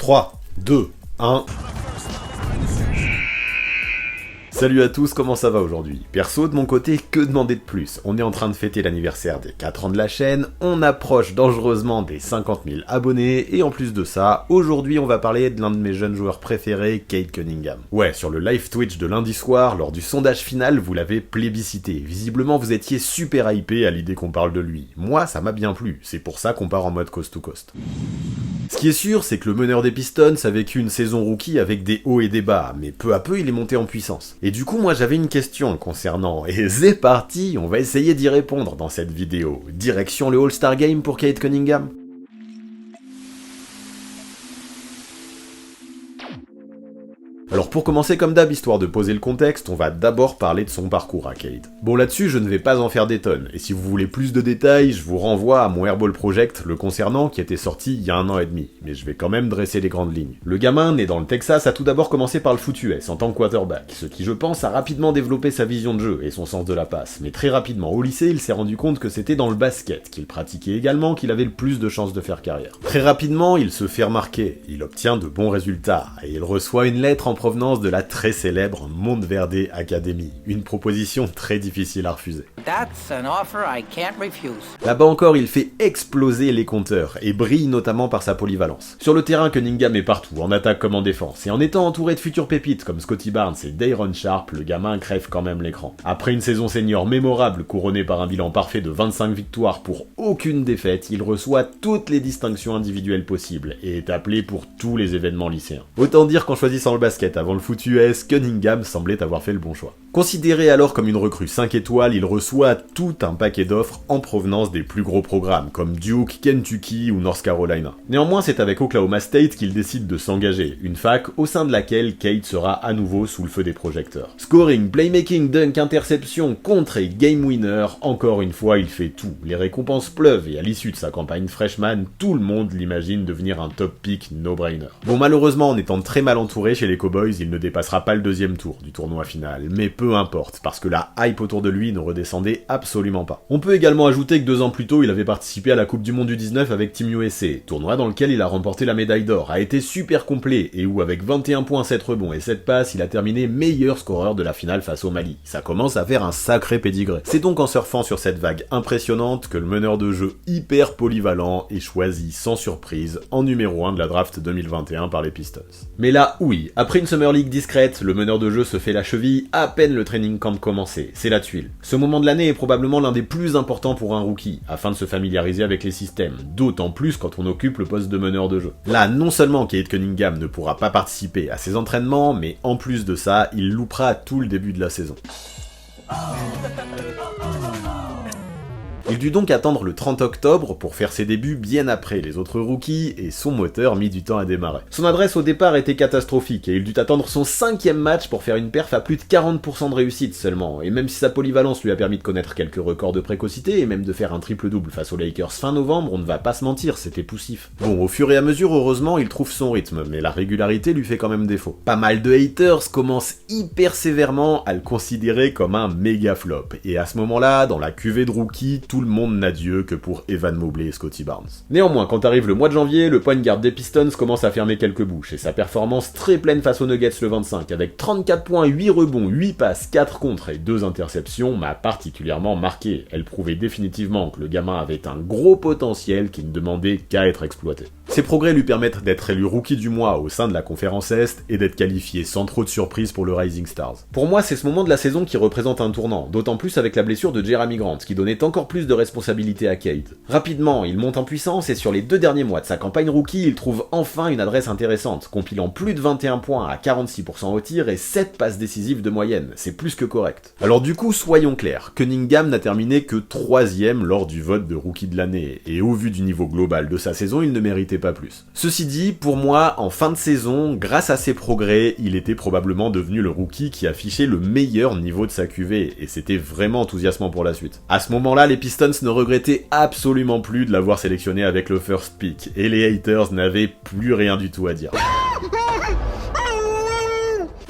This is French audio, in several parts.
3, 2, 1... Salut à tous, comment ça va aujourd'hui? Perso, de mon côté, que demander de plus? On est en train de fêter l'anniversaire des 4 ans de la chaîne, on approche dangereusement des 50 000 abonnés, et en plus de ça, aujourd'hui on va parler de l'un de mes jeunes joueurs préférés, Cade Cunningham. Ouais, sur le live Twitch de lundi soir, lors du sondage final, vous l'avez plébiscité. Visiblement, vous étiez super hypé à l'idée qu'on parle de lui. Moi, ça m'a bien plu, c'est pour ça qu'on part en mode coast to coast. Ce qui est sûr, c'est que le meneur des Pistons a vécu une saison rookie avec des hauts et des bas, mais peu à peu il est monté en puissance. Et du coup, moi j'avais une question le concernant, et c'est parti, on va essayer d'y répondre dans cette vidéo. Direction le All-Star Game pour Cade Cunningham? Alors pour commencer comme d'hab, histoire de poser le contexte, on va d'abord parler de son parcours à Cade. Bon là-dessus, je ne vais pas en faire des tonnes, et si vous voulez plus de détails, je vous renvoie à mon Airball Project le concernant qui était sorti il y a 1 an et demi, mais je vais quand même dresser les grandes lignes. Le gamin, né dans le Texas, a tout d'abord commencé par le foot US en tant que quarterback, ce qui je pense a rapidement développé sa vision de jeu et son sens de la passe, mais très rapidement au lycée, il s'est rendu compte que c'était dans le basket qu'il pratiquait également qu'il avait le plus de chances de faire carrière. Très rapidement, il se fait remarquer, il obtient de bons résultats, et il reçoit une lettre en provenance de la très célèbre Monteverde Academy, une proposition très difficile à refuser. That's an offer I can't refuse. Là-bas encore, il fait exploser les compteurs, et brille notamment par sa polyvalence. Sur le terrain, Cunningham est partout, en attaque comme en défense, et en étant entouré de futures pépites comme Scottie Barnes et Day'Ron Sharpe, le gamin crève quand même l'écran. Après une saison senior mémorable, couronnée par un bilan parfait de 25 victoires pour aucune défaite, il reçoit toutes les distinctions individuelles possibles, et est appelé pour tous les événements lycéens. Autant dire qu'en choisissant le basket avant le foot US, Cunningham semblait avoir fait le bon choix. Considéré alors comme une recrue 5 étoiles, il reçoit tout un paquet d'offres en provenance des plus gros programmes, comme Duke, Kentucky ou North Carolina. Néanmoins, c'est avec Oklahoma State qu'il décide de s'engager, une fac au sein de laquelle Cade sera à nouveau sous le feu des projecteurs. Scoring, playmaking, dunk, interception, contre et game winner, encore une fois il fait tout. Les récompenses pleuvent et à l'issue de sa campagne freshman, tout le monde l'imagine devenir un top pick no-brainer. Bon, malheureusement, en étant très mal entouré chez les Cowboys, il ne dépassera pas le 2e tour du tournoi final, mais peu importe, parce que la hype autour de lui ne redescendait absolument pas. On peut également ajouter que 2 ans plus tôt, il avait participé à la Coupe du Monde du 19 avec Team USA, tournoi dans lequel il a remporté la médaille d'or, a été super complet, et où avec 21 points, 7 rebonds et 7 passes, il a terminé meilleur scoreur de la finale face au Mali. Ça commence à faire un sacré pédigré. C'est donc en surfant sur cette vague impressionnante que le meneur de jeu hyper polyvalent est choisi sans surprise en numéro 1 de la draft 2021 par les Pistons. Mais là, oui, après une Summer League discrète, le meneur de jeu se fait la cheville à peine le training camp commencé, c'est la tuile. Ce moment de l'année est probablement l'un des plus importants pour un rookie, afin de se familiariser avec les systèmes, d'autant plus quand on occupe le poste de meneur de jeu. Là, non seulement Cade Cunningham ne pourra pas participer à ses entraînements, mais en plus de ça, il loupera tout le début de la saison. Il dut donc attendre le 30 octobre pour faire ses débuts bien après les autres rookies, et son moteur mit du temps à démarrer. Son adresse au départ était catastrophique, et il dut attendre son 5e match pour faire une perf à plus de 40% de réussite seulement, et même si sa polyvalence lui a permis de connaître quelques records de précocité, et même de faire un triple-double face aux Lakers fin novembre, on ne va pas se mentir, c'était poussif. Bon, au fur et à mesure, heureusement, il trouve son rythme, mais la régularité lui fait quand même défaut. Pas mal de haters commencent hyper sévèrement à le considérer comme un méga flop, et à ce moment-là, dans la cuvée de rookies, tout le monde n'a Dieu que pour Evan Mobley et Scottie Barnes. Néanmoins, quand arrive le mois de janvier, le point guard des Pistons commence à fermer quelques bouches, et sa performance très pleine face aux Nuggets le 25, avec 34 points, 8 rebonds, 8 passes, 4 contres et 2 interceptions, m'a particulièrement marqué. Elle prouvait définitivement que le gamin avait un gros potentiel qui ne demandait qu'à être exploité. Ses progrès lui permettent d'être élu rookie du mois au sein de la conférence Est et d'être qualifié sans trop de surprise pour le Rising Stars. Pour moi, c'est ce moment de la saison qui représente un tournant, d'autant plus avec la blessure de Jeremy Grant, qui donnait encore plus de responsabilité à Cade. Rapidement, il monte en puissance et sur les 2 derniers mois de sa campagne rookie, il trouve enfin une adresse intéressante, compilant plus de 21 points à 46% au tir et 7 passes décisives de moyenne, c'est plus que correct. Alors du coup, soyons clairs, Cunningham n'a terminé que 3e lors du vote de rookie de l'année, et au vu du niveau global de sa saison, il ne méritait pas plus. Ceci dit, pour moi, en fin de saison, grâce à ses progrès, il était probablement devenu le rookie qui affichait le meilleur niveau de sa QV, et c'était vraiment enthousiasmant pour la suite. À ce moment-là, les Pistons ne regrettaient absolument plus de l'avoir sélectionné avec le first pick, et les haters n'avaient plus rien du tout à dire.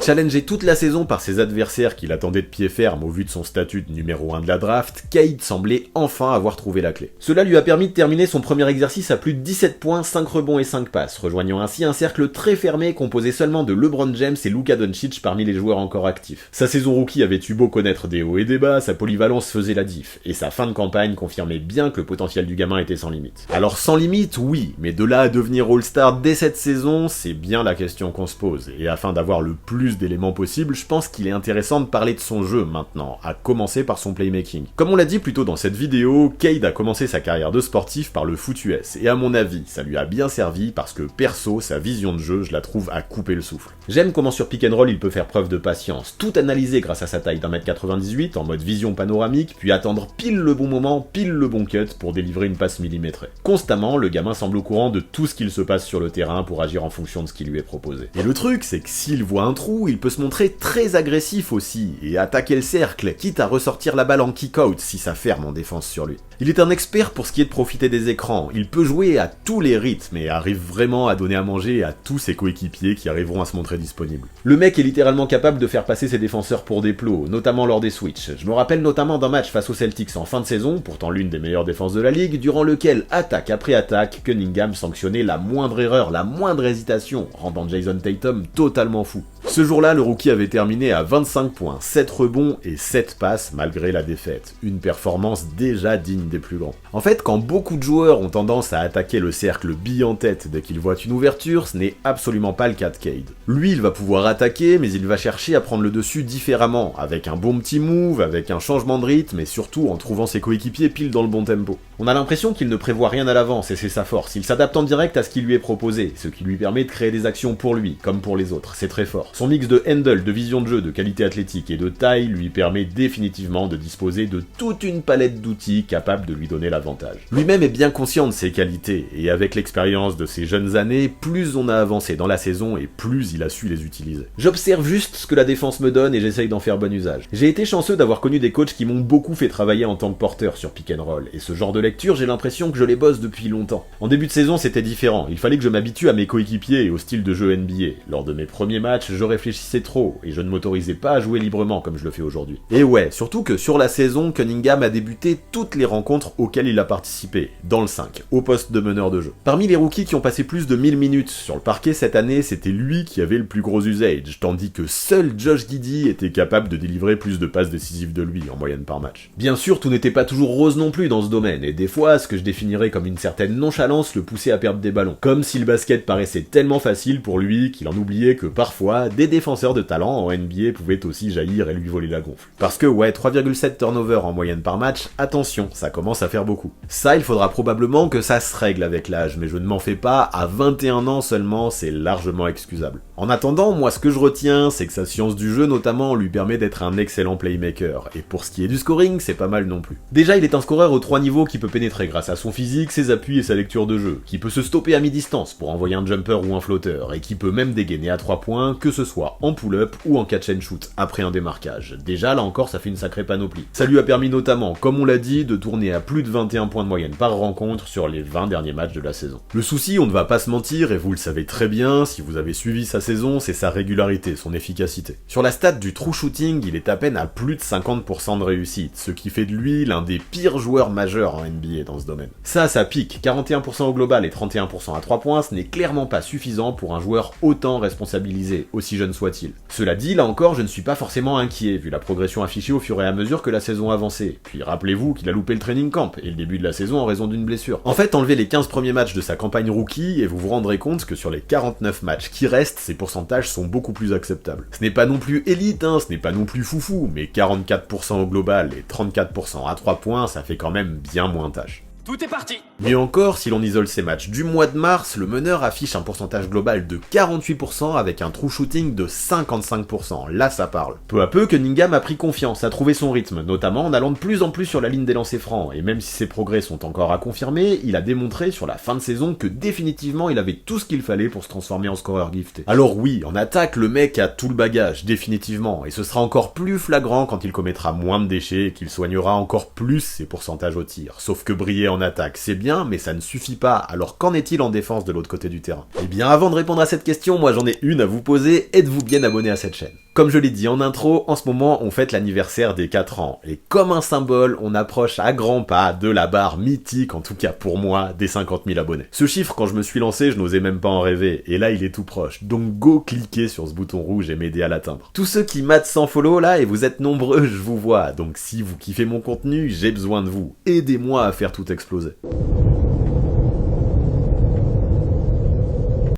Challengé toute la saison par ses adversaires qu'il attendait de pied ferme au vu de son statut de numéro 1 de la draft, Cade semblait enfin avoir trouvé la clé. Cela lui a permis de terminer son premier exercice à plus de 17 points, 5 rebonds et 5 passes, rejoignant ainsi un cercle très fermé composé seulement de LeBron James et Luka Doncic parmi les joueurs encore actifs. Sa saison rookie avait eu beau connaître des hauts et des bas, sa polyvalence faisait la diff, et sa fin de campagne confirmait bien que le potentiel du gamin était sans limite. Alors sans limite, oui, mais de là à devenir All-Star dès cette saison, c'est bien la question qu'on se pose, et afin d'avoir le plus d'éléments possibles, je pense qu'il est intéressant de parler de son jeu maintenant, à commencer par son playmaking. Comme on l'a dit plus tôt dans cette vidéo, Cade a commencé sa carrière de sportif par le foot US, et à mon avis, ça lui a bien servi parce que perso, sa vision de jeu, je la trouve à couper le souffle. J'aime comment sur pick and roll il peut faire preuve de patience, tout analyser grâce à sa taille d'1m98 en mode vision panoramique, puis attendre pile le bon moment, pile le bon cut pour délivrer une passe millimétrée. Constamment, le gamin semble au courant de tout ce qu'il se passe sur le terrain pour agir en fonction de ce qui lui est proposé. Et le truc, c'est que s'il voit un trou, il peut se montrer très agressif aussi, et attaquer le cercle, quitte à ressortir la balle en kick-out si ça ferme en défense sur lui. Il est un expert pour ce qui est de profiter des écrans, il peut jouer à tous les rythmes et arrive vraiment à donner à manger à tous ses coéquipiers qui arriveront à se montrer disponibles. Le mec est littéralement capable de faire passer ses défenseurs pour des plots, notamment lors des switches. Je me rappelle notamment d'un match face aux Celtics en fin de saison, pourtant l'une des meilleures défenses de la ligue, durant lequel, attaque après attaque, Cunningham sanctionnait la moindre erreur, la moindre hésitation, rendant Jason Tatum totalement fou. Ce jour-là, le rookie avait terminé à 25 points, 7 rebonds et 7 passes malgré la défaite. Une performance déjà digne des plus grands. En fait, quand beaucoup de joueurs ont tendance à attaquer le cercle bille en tête dès qu'ils voient une ouverture, ce n'est absolument pas le cas de Cade. Lui, il va pouvoir attaquer, mais il va chercher à prendre le dessus différemment, avec un bon petit move, avec un changement de rythme et surtout en trouvant ses coéquipiers pile dans le bon tempo. On a l'impression qu'il ne prévoit rien à l'avance et c'est sa force. Il s'adapte en direct à ce qui lui est proposé, ce qui lui permet de créer des actions pour lui, comme pour les autres. C'est très fort. Son mix de handle, de vision de jeu, de qualité athlétique et de taille lui permet définitivement de disposer de toute une palette d'outils capables de lui donner l'avantage. Lui-même est bien conscient de ses qualités, et avec l'expérience de ses jeunes années, plus on a avancé dans la saison et plus il a su les utiliser. J'observe juste ce que la défense me donne et j'essaye d'en faire bon usage. J'ai été chanceux d'avoir connu des coachs qui m'ont beaucoup fait travailler en tant que porteur sur pick and roll, et ce genre de lecture, j'ai l'impression que je les bosse depuis longtemps. En début de saison, c'était différent, il fallait que je m'habitue à mes coéquipiers et au style de jeu NBA. Lors de mes premiers matchs, je réfléchissais trop, et je ne m'autorisais pas à jouer librement comme je le fais aujourd'hui. Et ouais, surtout que sur la saison, Cunningham a débuté toutes les rencontres auxquelles il a participé, dans le 5, au poste de meneur de jeu. Parmi les rookies qui ont passé plus de 1000 minutes sur le parquet cette année, c'était lui qui avait le plus gros usage, tandis que seul Josh Giddey était capable de délivrer plus de passes décisives de lui, en moyenne par match. Bien sûr, tout n'était pas toujours rose non plus dans ce domaine, et des fois, ce que je définirais comme une certaine nonchalance le poussait à perdre des ballons. Comme si le basket paraissait tellement facile pour lui qu'il en oubliait que parfois, des défenseurs de talent en NBA pouvaient aussi jaillir et lui voler la gonfle. Parce que ouais, 3,7 turnovers en moyenne par match, attention, ça commence à faire beaucoup. Ça, il faudra probablement que ça se règle avec l'âge, mais je ne m'en fais pas, à 21 ans seulement, c'est largement excusable. En attendant, moi ce que je retiens, c'est que sa science du jeu notamment lui permet d'être un excellent playmaker, et pour ce qui est du scoring, c'est pas mal non plus. Déjà, il est un scoreur aux 3 niveaux qui peut pénétrer grâce à son physique, ses appuis et sa lecture de jeu, qui peut se stopper à mi-distance pour envoyer un jumper ou un flotteur, et qui peut même dégainer à 3 points, que ce soit en pull-up ou en catch and shoot, après un démarquage. Déjà, là encore, ça fait une sacrée panoplie. Ça lui a permis notamment, comme on l'a dit, de tourner à plus de 21 points de moyenne par rencontre sur les 20 derniers matchs de la saison. Le souci, on ne va pas se mentir, et vous le savez très bien, si vous avez suivi sa saison, c'est sa régularité, son efficacité. Sur la stat du true shooting, il est à peine à plus de 50% de réussite, ce qui fait de lui l'un des pires joueurs majeurs en NBA dans ce domaine. Ça pique, 41% au global et 31% à 3 points, ce n'est clairement pas suffisant pour un joueur autant responsabilisé, aussi jeune soit-il. Cela dit, là encore, je ne suis pas forcément inquiet, vu la progression affichée au fur et à mesure que la saison avançait. Puis rappelez-vous qu'il a loupé le training camp et le début de la saison en raison d'une blessure. En fait, enlevez les 15 premiers matchs de sa campagne rookie et vous vous rendrez compte que sur les 49 matchs qui restent, ses pourcentages sont beaucoup plus acceptables. Ce n'est pas non plus élite, ce n'est pas non plus foufou, mais 44% au global et 34% à 3 points, ça fait quand même bien moins tâche. Tout est parti! Mieux encore, si l'on isole ses matchs du mois de mars, le meneur affiche un pourcentage global de 48% avec un true shooting de 55%. Là, ça parle. Peu à peu, Cunningham a pris confiance, a trouvé son rythme, notamment en allant de plus en plus sur la ligne des lancers francs. Et même si ses progrès sont encore à confirmer, il a démontré sur la fin de saison que définitivement il avait tout ce qu'il fallait pour se transformer en scoreur gifté. Alors oui, en attaque, le mec a tout le bagage, définitivement, et ce sera encore plus flagrant quand il commettra moins de déchets et qu'il soignera encore plus ses pourcentages au tir. Sauf que briller en en attaque, c'est bien, mais ça ne suffit pas. Alors qu'en est-il en défense de l'autre côté du terrain? Eh bien, avant de répondre à cette question, moi j'en ai une à vous poser. Êtes-vous bien abonné à cette chaîne? Comme je l'ai dit en intro, en ce moment on fête l'anniversaire des 4 ans, et comme un symbole, on approche à grands pas de la barre mythique, en tout cas pour moi, des 50 000 abonnés. Ce chiffre, quand je me suis lancé, je n'osais même pas en rêver, et là il est tout proche, donc go cliquer sur ce bouton rouge et m'aider à l'atteindre. Tous ceux qui matent sans follow là, et vous êtes nombreux, je vous vois, donc si vous kiffez mon contenu, j'ai besoin de vous, aidez-moi à faire tout exploser.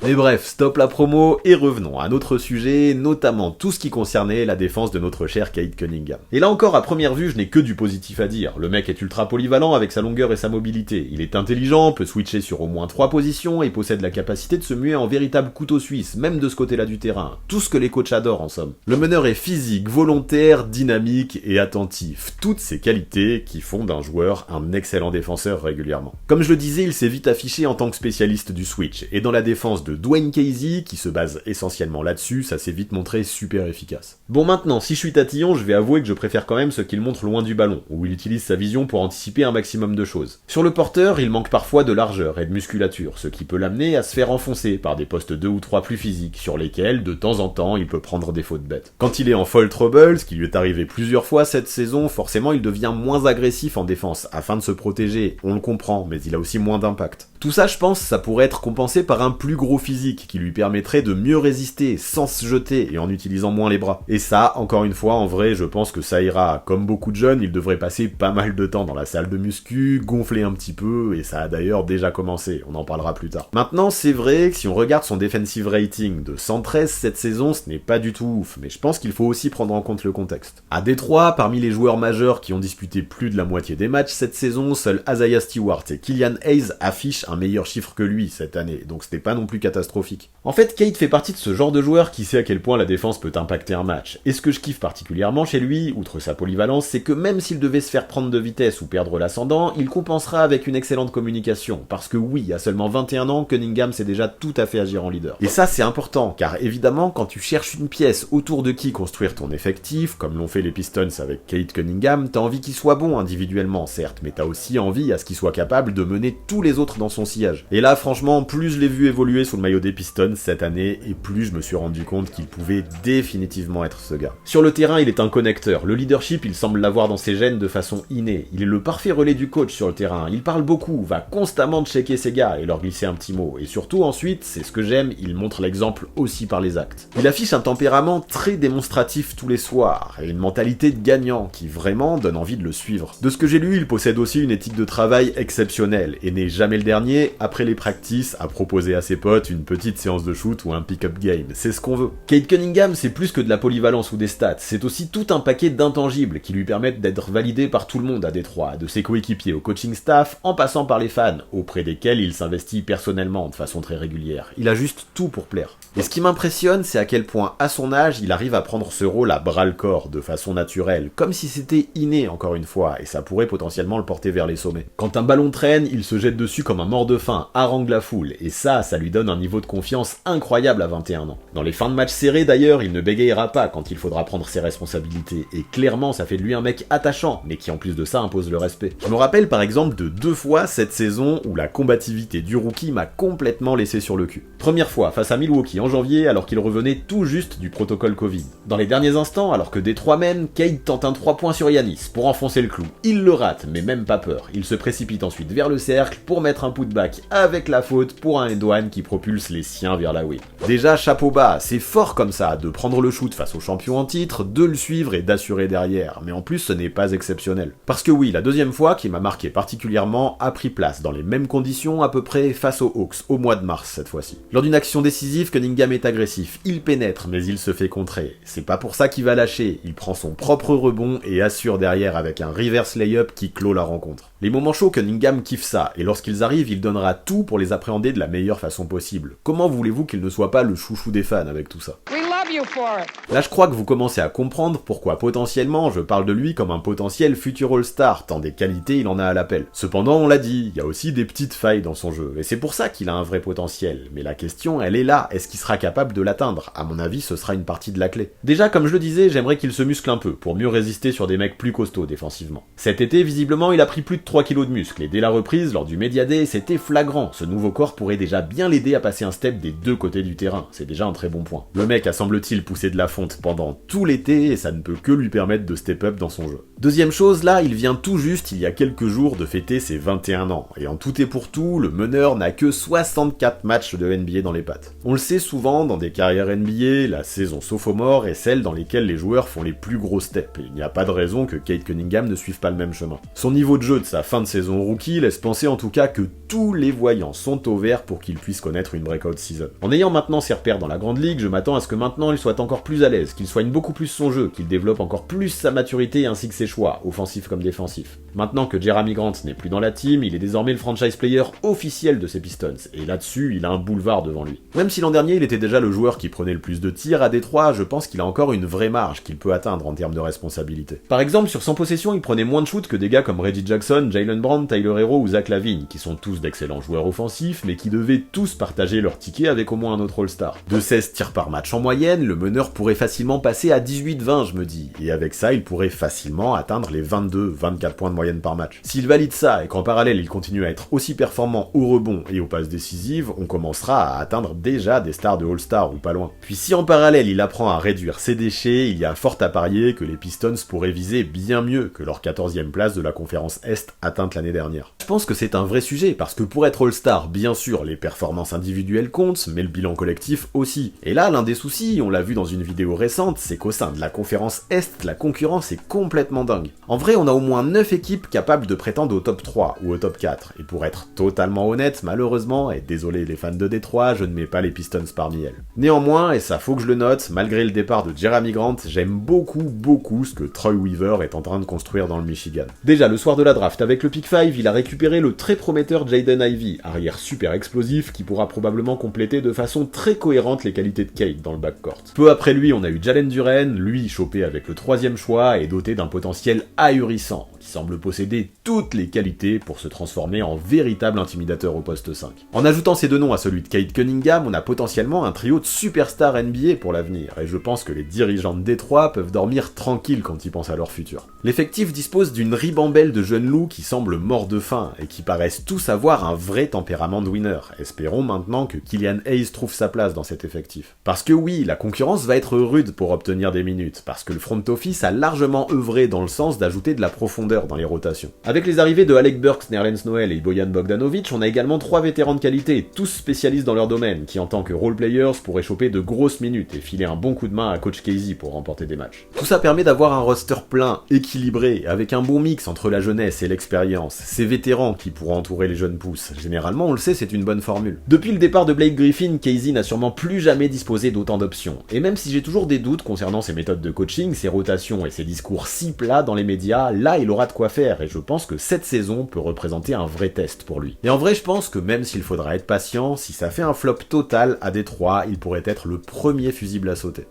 Mais bref, stop la promo et revenons à notre sujet, notamment tout ce qui concernait la défense de notre cher Cade Cunningham. Et là encore, à première vue, je n'ai que du positif à dire. Le mec est ultra polyvalent avec sa longueur et sa mobilité. Il est intelligent, peut switcher sur au moins 3 positions et possède la capacité de se muer en véritable couteau suisse, même de ce côté-là du terrain. Tout ce que les coachs adorent en somme. Le meneur est physique, volontaire, dynamique et attentif. Toutes ces qualités qui font d'un joueur un excellent défenseur régulièrement. Comme je le disais, il s'est vite affiché en tant que spécialiste du switch, et dans la défense de Dwayne Casey, qui se base essentiellement là-dessus, ça s'est vite montré super efficace. Bon maintenant, si je suis tatillon, je vais avouer que je préfère quand même ce qu'il montre loin du ballon, où il utilise sa vision pour anticiper un maximum de choses. Sur le porteur, il manque parfois de largeur et de musculature, ce qui peut l'amener à se faire enfoncer par des postes 2 ou 3 plus physiques, sur lesquels, de temps en temps, il peut prendre des fautes bêtes. Quand il est en foul trouble, ce qui lui est arrivé plusieurs fois cette saison, forcément il devient moins agressif en défense, afin de se protéger, on le comprend, mais il a aussi moins d'impact. Tout ça, je pense, ça pourrait être compensé par un plus gros physique qui lui permettrait de mieux résister sans se jeter et en utilisant moins les bras. Et ça, encore une fois, en vrai, je pense que ça ira. Comme beaucoup de jeunes, il devrait passer pas mal de temps dans la salle de muscu, gonfler un petit peu, et ça a d'ailleurs déjà commencé, on en parlera plus tard. Maintenant, c'est vrai que si on regarde son defensive rating de 113 cette saison, ce n'est pas du tout ouf, mais je pense qu'il faut aussi prendre en compte le contexte. À Détroit, parmi les joueurs majeurs qui ont disputé plus de la moitié des matchs cette saison, seuls Isaiah Stewart et Killian Hayes affichent un meilleur chiffre que lui cette année, donc c'était pas non plus catastrophique. En fait, Cade fait partie de ce genre de joueur qui sait à quel point la défense peut impacter un match. Et ce que je kiffe particulièrement chez lui, outre sa polyvalence, c'est que même s'il devait se faire prendre de vitesse ou perdre l'ascendant, il compensera avec une excellente communication. Parce que oui, à seulement 21 ans, Cunningham sait déjà tout à fait agir en leader. Et ça, c'est important, car évidemment, quand tu cherches une pièce autour de qui construire ton effectif, comme l'ont fait les Pistons avec Cade Cunningham, t'as envie qu'il soit bon individuellement, certes, mais t'as aussi envie à ce qu'il soit capable de mener tous les autres dans son sillage. Et là, franchement, plus je l'ai vu évoluer sous le maillot des Pistons cette année, et plus je me suis rendu compte qu'il pouvait définitivement être ce gars. Sur le terrain, il est un connecteur. Le leadership, il semble l'avoir dans ses gènes de façon innée. Il est le parfait relais du coach sur le terrain. Il parle beaucoup, va constamment checker ses gars et leur glisser un petit mot. Et surtout, ensuite, c'est ce que j'aime, il montre l'exemple aussi par les actes. Il affiche un tempérament très démonstratif tous les soirs, et une mentalité de gagnant qui vraiment donne envie de le suivre. De ce que j'ai lu, il possède aussi une éthique de travail exceptionnelle, et n'est jamais le dernier, après les practices, à proposer à ses potes une petite séance de shoot ou un pick-up game, c'est ce qu'on veut. Cade Cunningham, c'est plus que de la polyvalence ou des stats, c'est aussi tout un paquet d'intangibles qui lui permettent d'être validé par tout le monde à Détroit, de ses coéquipiers au coaching staff, en passant par les fans, auprès desquels il s'investit personnellement de façon très régulière. Il a juste tout pour plaire. Et ce qui m'impressionne, c'est à quel point, à son âge, il arrive à prendre ce rôle à bras-le-corps, de façon naturelle, comme si c'était inné encore une fois, et ça pourrait potentiellement le porter vers les sommets. Quand un ballon traîne, il se jette dessus comme un mort de faim, harangue la foule, et ça lui donne un niveau de confiance incroyable à 21 ans. Dans les fins de match serrés d'ailleurs, il ne bégayera pas quand il faudra prendre ses responsabilités, et clairement ça fait de lui un mec attachant, mais qui en plus de ça impose le respect. Je me rappelle par exemple de 2 fois cette saison où la combativité du rookie m'a complètement laissé sur le cul. Première fois face à Milwaukee en janvier alors qu'il revenait tout juste du protocole Covid. Dans les derniers instants, alors que Détroit mène, Cade tente un 3 points sur Giannis pour enfoncer le clou. Il le rate, mais même pas peur. Il se précipite ensuite vers le cercle pour mettre un putback avec la faute pour un end-one qui propulse les siens vers la win. Déjà chapeau bas, c'est fort comme ça de prendre le shoot face au champion en titre, de le suivre et d'assurer derrière, mais en plus ce n'est pas exceptionnel. Parce que oui, la deuxième fois qui m'a marqué particulièrement a pris place dans les mêmes conditions à peu près face aux Hawks, au mois de mars cette fois-ci. Lors d'une action décisive, Cunningham est agressif, il pénètre mais il se fait contrer. C'est pas pour ça qu'il va lâcher, il prend son propre rebond et assure derrière avec un reverse layup qui clôt la rencontre. Les moments chauds, Cunningham kiffe ça, et lorsqu'ils arrivent, il donnera tout pour les appréhender de la meilleure façon possible. Comment voulez-vous qu'il ne soit pas le chouchou des fans avec tout ça? We love love you for it. Là, je crois que vous commencez à comprendre pourquoi potentiellement je parle de lui comme un potentiel futur All-Star, tant des qualités il en a à l'appel. Cependant, on l'a dit, il y a aussi des petites failles dans son jeu, et c'est pour ça qu'il a un vrai potentiel. Mais la question, elle est là, est-ce qu'il sera capable de l'atteindre? À mon avis, ce sera une partie de la clé. Déjà, comme je le disais, j'aimerais qu'il se muscle un peu, pour mieux résister sur des mecs plus costauds défensivement. Cet été, visiblement, il a pris plus de 3 kilos de muscle, et dès la reprise, lors du Media Day, c'était flagrant. Ce nouveau corps pourrait déjà bien l'aider à passer un step des deux côtés du terrain, c'est déjà un très bon point. Le mec a semble-t-il poussé de la fonte pendant tout l'été, et ça ne peut que lui permettre de step up dans son jeu. Deuxième chose, là, il vient tout juste, il y a quelques jours, de fêter ses 21 ans, et en tout et pour tout, le meneur n'a que 64 matchs de NBA dans les pattes. On le sait souvent, dans des carrières NBA, la saison sophomore est celle dans lesquelles les joueurs font les plus gros steps, et il n'y a pas de raison que Cade Cunningham ne suive pas le même chemin. Son niveau de jeu de sa fin de saison rookie laisse penser en tout cas que tous les voyants sont au vert pour qu'il puisse connaître une breakout season. En ayant maintenant ses repères dans la grande ligue, je m'attends à ce que maintenant il soit encore plus à l'aise, qu'il soigne beaucoup plus son jeu, qu'il développe encore plus sa maturité ainsi que ses choix, offensifs comme défensifs. Maintenant que Jerami Grant n'est plus dans la team, il est désormais le franchise player officiel de ses Pistons, et là-dessus, il a un boulevard devant lui. Même si l'an dernier il était déjà le joueur qui prenait le plus de tirs à Détroit, je pense qu'il a encore une vraie marge qu'il peut atteindre en termes de responsabilité. Par exemple, sur 100 possessions, il prenait moins de shoots que des gars comme Reggie Jackson, Jaylen Brown, Tyler Hero ou Zach LaVine, qui sont tous d'excellents joueurs offensifs, mais qui devaient tous partager leur ticket avec au moins un autre All-Star. De 16 tirs par match en moyenne, le meneur pourrait facilement passer à 18-20, je me dis, et avec ça, il pourrait facilement atteindre les 22-24 points de moyenne par match. S'il valide ça et qu'en parallèle, il continue à être aussi performant au rebond et aux passes décisives, on commencera à atteindre déjà des stars de All-Star ou pas loin. Puis si en parallèle, il apprend à réduire ses déchets, il y a fort à parier que les Pistons pourraient viser bien mieux que leur 14e place de la conférence Est atteinte l'année dernière. Je pense que c'est un vrai sujet, parce que pour être All-Star, bien sûr, les performances individuelles comptent, mais le bilan collectif aussi. Et là, l'un des soucis, on l'a vu dans une vidéo récente, c'est qu'au sein de la conférence Est, la concurrence est complètement dingue. En vrai, on a au moins 9 équipes capables de prétendre au top 3 ou au top 4, et pour être totalement honnête, malheureusement, et désolé les fans de Détroit, je ne mets pas les Pistons parmi elles. Néanmoins, et ça faut que je le note, malgré le départ de Jerami Grant, j'aime beaucoup ce que Troy Weaver est en train de construire dans le Michigan. Déjà, le soir de la draft, avec le pick 5, il a récupéré le très prometteur Jaden Ivey, arrière super explosif qui pourra probablement compléter de façon très cohérente les qualités de Cade dans le backcourt. Peu après lui, on a eu Jalen Duren, lui chopé avec le 3e choix et doté d'un potentiel ahurissant, qui semble posséder toutes les qualités pour se transformer en véritable intimidateur au poste 5. En ajoutant ces deux noms à celui de Cade Cunningham, on a potentiellement un trio de superstars NBA pour l'avenir, et je pense que les dirigeants de Détroit peuvent dormir tranquilles quand ils pensent à leur futur. L'effectif dispose d'une ribambelle de jeunes loups qui semblent morts de faim, et qui paraissent tous avoir un vrai tempérament de winner. Espérons maintenant que Killian Hayes trouve sa place dans cet effectif. Parce que oui, la concurrence va être rude pour obtenir des minutes, parce que le front office a largement œuvré dans le sens d'ajouter de la profondeur dans les rotations. Avec les arrivées de Alec Burks, Nerlens Noel et Bojan Bogdanovic, on a également 3 vétérans de qualité, tous spécialistes dans leur domaine, qui en tant que role-players pourraient choper de grosses minutes et filer un bon coup de main à Coach Casey pour remporter des matchs. Tout ça permet d'avoir un roster plein, équilibré, avec un bon mix entre la jeunesse et l'expérience, ces vétérans qui pourront entourer les jeunes pousses. Généralement, on le sait, c'est une bonne formule. Depuis le départ de Blake Griffin, Casey n'a sûrement plus jamais disposé d'autant d'options. Et même si j'ai toujours des doutes concernant ses méthodes de coaching, ses rotations et ses discours si plats dans les médias, là il aura de quoi faire, et je pense que cette saison peut représenter un vrai test pour lui. Et en vrai, je pense que même s'il faudra être patient, si ça fait un flop total à Détroit, il pourrait être le premier fusible à sauter.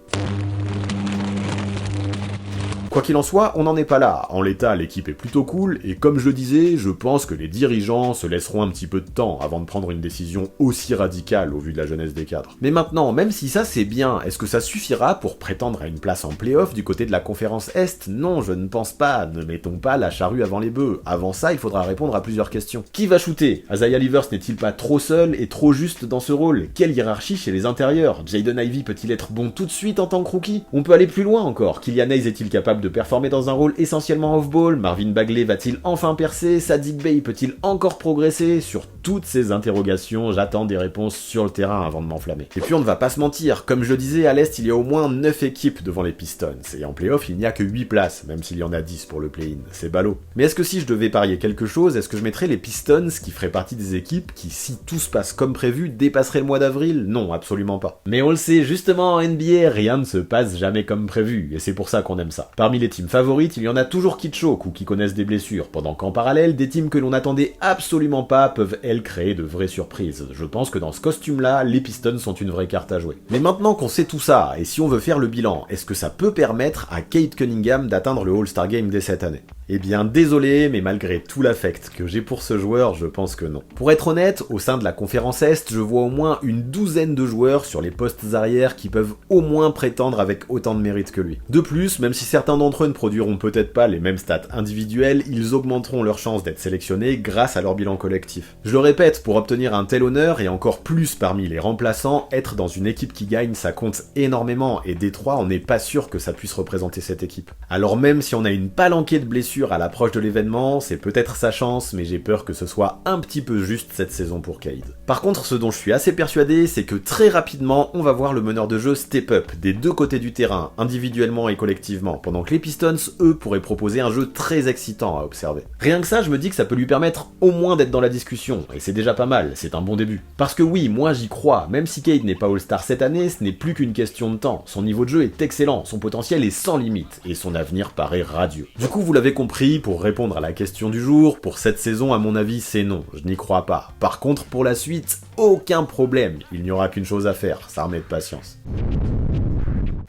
Quoi qu'il en soit, on n'en est pas là. En l'état, l'équipe est plutôt cool, et comme je le disais, je pense que les dirigeants se laisseront un petit peu de temps avant de prendre une décision aussi radicale au vu de la jeunesse des cadres. Mais maintenant, même si ça c'est bien, est-ce que ça suffira pour prétendre à une place en play-off du côté de la conférence Est? Non, je ne pense pas. Ne mettons pas la charrue avant les bœufs. Avant ça, il faudra répondre à plusieurs questions. Qui va shooter? Isaiah Livers n'est-il pas trop seul et trop juste dans ce rôle? Quelle hiérarchie chez les intérieurs? Jaden Ivey peut-il être bon tout de suite en tant que rookie? On peut aller plus loin encore. Killian Hayes est-il capable de performer dans un rôle essentiellement off-ball? Marvin Bagley va-t-il enfin percer? Saddiq Bey peut-il encore progresser? Sur toutes ces interrogations, j'attends des réponses sur le terrain avant de m'enflammer. Et puis on ne va pas se mentir, comme je le disais, à l'Est, il y a au moins 9 équipes devant les Pistons, et en play-off, il n'y a que 8 places, même s'il y en a 10 pour le play-in. C'est ballot. Mais est-ce que si je devais parier quelque chose, est-ce que je mettrais les Pistons qui feraient partie des équipes qui, si tout se passe comme prévu, dépasseraient le mois d'avril? Non, absolument pas. Mais on le sait, justement en NBA, rien ne se passe jamais comme prévu, et c'est pour ça qu'on aime ça. Par Parmi les teams favorites, il y en a toujours qui choquent ou qui connaissent des blessures, pendant qu'en parallèle, des teams que l'on n'attendait absolument pas peuvent elles créer de vraies surprises. Je pense que dans ce costume-là, les Pistons sont une vraie carte à jouer. Mais maintenant qu'on sait tout ça, et si on veut faire le bilan, est-ce que ça peut permettre à Cade Cunningham d'atteindre le All-Star Game dès cette année ? Eh bien désolé, mais malgré tout l'affect que j'ai pour ce joueur, je pense que non. Pour être honnête, au sein de la conférence Est, je vois au moins une douzaine de joueurs sur les postes arrière qui peuvent au moins prétendre avec autant de mérite que lui. De plus, même si certains d'entre eux ne produiront peut-être pas les mêmes stats individuelles, ils augmenteront leurs chances d'être sélectionnés grâce à leur bilan collectif. Je le répète, pour obtenir un tel honneur, et encore plus parmi les remplaçants, être dans une équipe qui gagne, ça compte énormément, et Détroit, on n'est pas sûr que ça puisse représenter cette équipe. Alors même si on a une palanquée de blessures à l'approche de l'événement, c'est peut-être sa chance, mais j'ai peur que ce soit un petit peu juste cette saison pour Cade. Par contre, ce dont je suis assez persuadé, c'est que très rapidement, on va voir le meneur de jeu step up des deux côtés du terrain, individuellement et collectivement, pendant que les Pistons, eux, pourraient proposer un jeu très excitant à observer. Rien que ça, je me dis que ça peut lui permettre au moins d'être dans la discussion, et c'est déjà pas mal, c'est un bon début. Parce que oui, moi j'y crois, même si Cade n'est pas All-Star cette année, ce n'est plus qu'une question de temps. Son niveau de jeu est excellent, son potentiel est sans limite, et son avenir paraît radieux. Du coup, vous l'avez compris, pour répondre à la question du jour, pour cette saison, à mon avis, c'est non, je n'y crois pas. Par contre, pour la suite, aucun problème, il n'y aura qu'une chose à faire, s'armer de patience.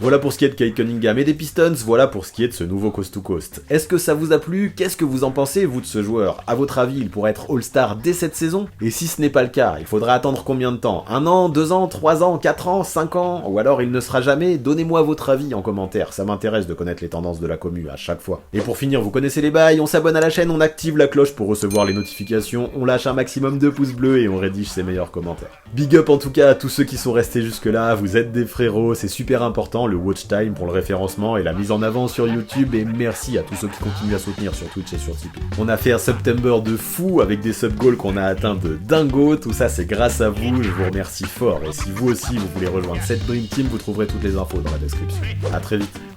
Voilà pour ce qui est de Cade Cunningham et des Pistons, voilà pour ce qui est de ce nouveau Coast to Coast. Est-ce que ça vous a plu ? Qu'est-ce que vous en pensez, vous, de ce joueur ? À votre avis, il pourrait être All-Star dès cette saison ? Et si ce n'est pas le cas, il faudra attendre combien de temps ? 1 an, 2 ans, 3 ans, 4 ans, 5 ans ? Ou alors il ne sera jamais ? Donnez-moi votre avis en commentaire, ça m'intéresse de connaître les tendances de la commu à chaque fois. Et pour finir, vous connaissez les bails, on s'abonne à la chaîne, on active la cloche pour recevoir les notifications, on lâche un maximum de pouces bleus et on rédige ses meilleurs commentaires. Big up en tout cas à tous ceux qui sont restés jusque là, vous êtes des frérots, c'est super important, le watch time pour le référencement et la mise en avant sur YouTube, et merci à tous ceux qui continuent à soutenir sur Twitch et sur Tipeee. On a fait un September de fou avec des sub goals qu'on a atteint de dingo, tout ça c'est grâce à vous, je vous remercie fort, et si vous aussi vous voulez rejoindre cette Dream Team, vous trouverez toutes les infos dans la description. A très vite.